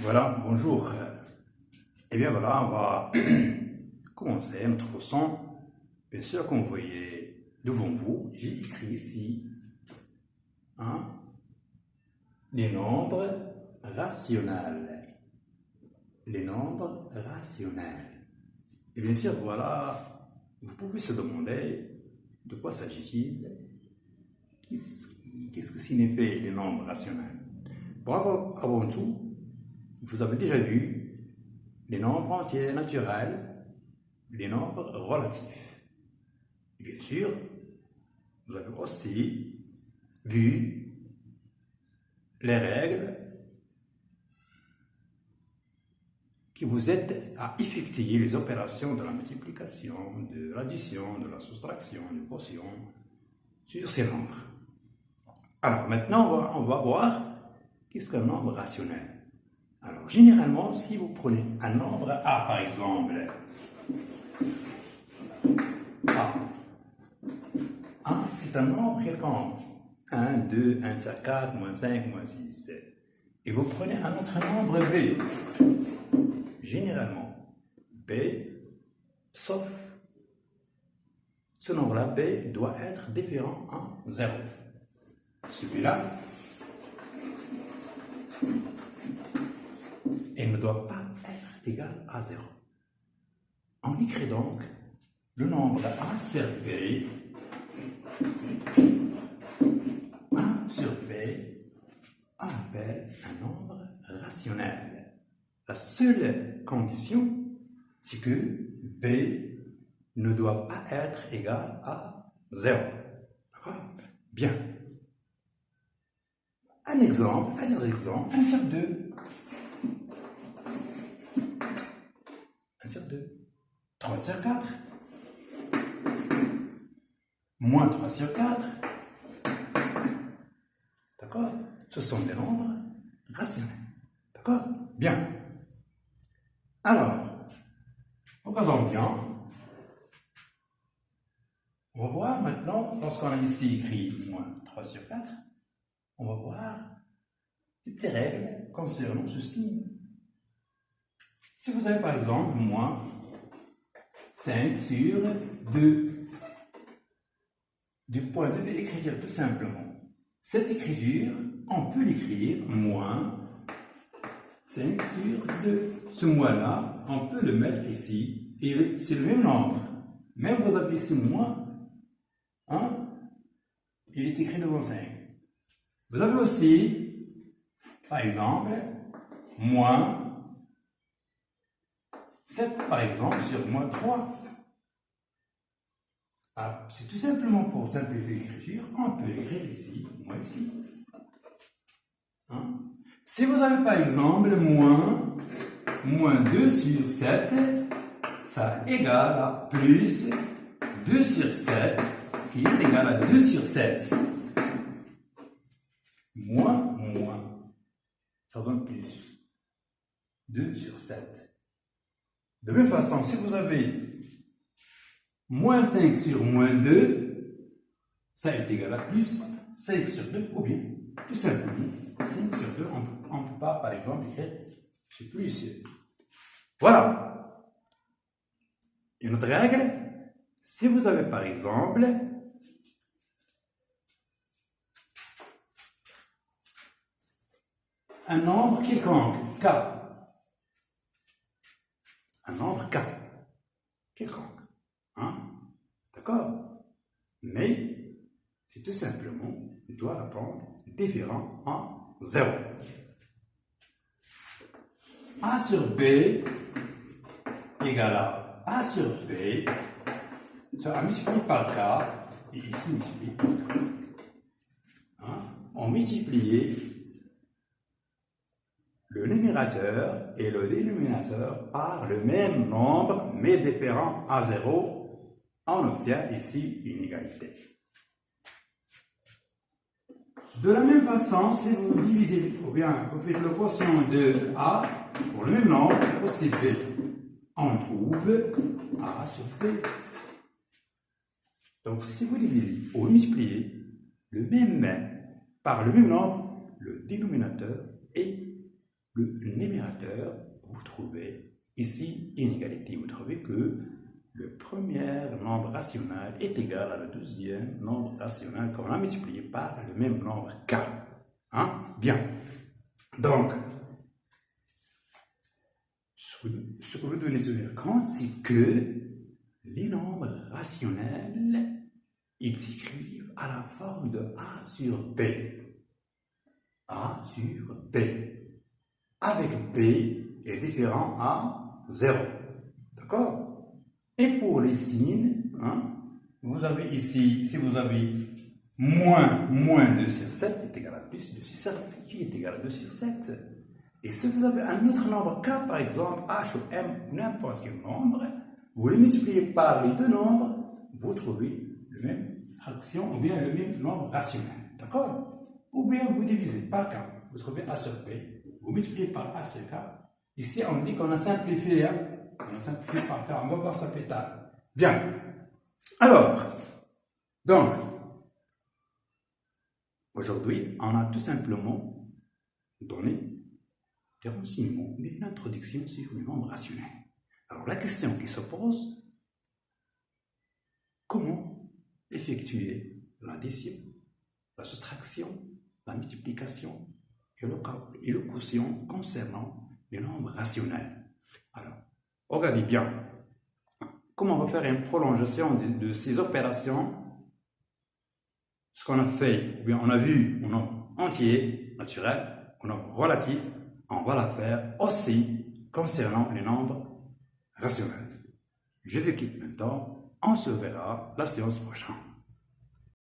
Voilà, bonjour. Eh bien voilà, on va commencer notre leçon. Bien sûr, comme vous voyez devant vous, j'ai écrit ici hein, les nombres rationnels. Les nombres rationnels. Et bien sûr, voilà, vous pouvez se demander de quoi s'agit-il? Qu'est-ce que signifient les nombres rationnels? Bon, avant tout, vous avez déjà vu les nombres entiers naturels, les nombres relatifs. Et bien sûr, vous avez aussi vu les règles qui vous aident à effectuer les opérations de la multiplication, de l'addition, de la soustraction, du quotient sur ces nombres. Alors maintenant, on va voir qu'est-ce qu'un nombre rationnel. Alors généralement, si vous prenez un nombre A par exemple, A, c'est un nombre quelconque. 1, 2, 1 sur 4, moins 5, moins 6. Et vous prenez un autre nombre B. Généralement, B, sauf ce nombre-là, B doit être différent en 0. Celui-là, il ne doit pas être égal à 0. On écrit donc le nombre A sur B, A sur B, on appelle un nombre rationnel. La seule condition, c'est que B ne doit pas être égal à 0. D'accord? Bien. Un exemple, 1 sur 2. 1 sur 2. 3 sur 4. Moins 3 sur 4. D'accord? Ce sont des nombres rationnels. D'accord? Bien. Alors, regardons bien. On va voir maintenant, lorsqu'on a ici écrit moins 3 sur 4, on va voir des petites règles concernant ce signe. Si vous avez par exemple moins 5 sur 2, du point de vue écriture tout simplement, cette écriture, on peut l'écrire moins 5 sur 2. Ce moins-là, on peut le mettre ici, et c'est le même nombre. Même vous avez ici moins, il est écrit devant 5. Vous avez aussi, par exemple, moins 7, par exemple, sur moins 3. C'est tout simplement pour simplifier l'écriture, on peut l'écrire ici, moins ici. Si vous avez par exemple moins 2 sur 7, ça égale à plus 2 sur 7, qui est égal à 2 sur 7. Moins, ça donne plus. 2 sur 7. De même façon, si vous avez moins 5 sur moins 2, ça est égal à plus 5 sur 2, ou bien, tout simplement, 5 sur 2, on ne peut pas, par exemple, écrire c'est plus. Voilà. Une autre règle, si vous avez, par exemple, un nombre quelconque, K. Un nombre K. Quelconque. D'accord? Mais, c'est tout simplement, on doit la prendre différent en 0. A sur B égale à A sur B, ça multiplie par K, et ici multiplie par K. On multiplie le numérateur et le dénominateur par le même nombre, mais différent à 0, on obtient ici une égalité. De la même façon, si vous divisez, ou bien vous faites le quotient de A pour le même nombre, aussi B, on trouve A sur B. Donc si vous divisez ou multipliez le même par le même nombre, le dénominateur et le numérateur, vous trouvez ici inégalité. Vous trouvez que le premier nombre rationnel est égal à le deuxième nombre rationnel qu'on a multiplié par le même nombre k. Hein? Bien. Donc, ce que vous devez tenir compte, c'est que les nombres rationnels, ils s'écrivent à la forme de A sur B. A sur B. Avec B est différent à 0. D'accord? Et pour les signes, hein, vous avez ici, si vous avez moins 2 sur 7 est égal à plus 2 sur 7, qui est égal à 2 sur 7. Et si vous avez un autre nombre k, par exemple, h ou m, n'importe quel nombre, vous le multipliez par les deux nombres, vous trouvez la même fraction ou bien le même nombre rationnel. D'accord? Ou bien vous divisez par k, vous trouvez a sur b, vous multipliez par a sur k. Ici, on dit qu'on a simplifié, hein? On a simplifié par k, on va voir ça plus tard. Bien. Alors, donc, aujourd'hui, on a tout simplement donné des renseignements, mais une introduction sur le nombre rationnel. Alors, la question qui se pose, comment effectuer l'addition, la soustraction, la multiplication et le quotient concernant les nombres rationnels? Alors, regardez bien, comment on va faire une prolongation de ces opérations? Ce qu'on a fait, ou bien on a vu au nombre entier, naturel, au nombre relatif, on va la faire aussi concernant les nombres rationnels. Je vous quitte maintenant, on se verra la séance prochaine.